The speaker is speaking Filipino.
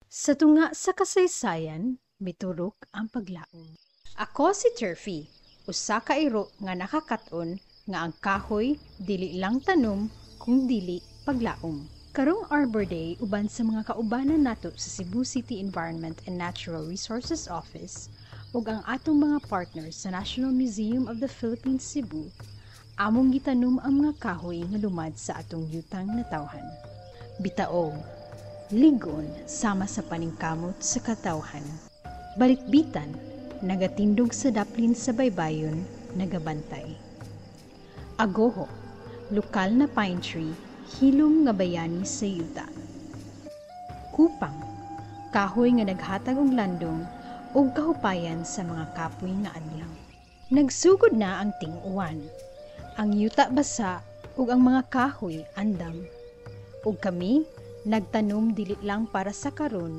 Sa tunga sa kasaysayan, miturok ang paglaom. Ako si Turfy, usa ka iro nga nakakaton nga ang kahoy dili lang tanom kung dili paglaom. Karong Arbor Day uban sa mga kaubanan nato sa Cebu City Environment and Natural Resources Office ug ang atong mga partners sa National Museum of the Philippines Cebu, among gitanom ang mga kahoy nga lumad sa atong yutang natawhan. Bitaog, ligon sama sa paningkamot sa katawhan. Balitbitan, nagatindog sa daplin sa baybayon, nagabantay. Agoho, lokal na pine tree, hilom nga bayani sa yuta. Kupang, kahoy nga naghatag og landong ug kahupayan sa mga kapoy nga adlaw. Nagsugod na ang ting-uwan. Ang yuta basa ug ang mga kahoy andam. Ug kami nagtanom dili lang para sa karon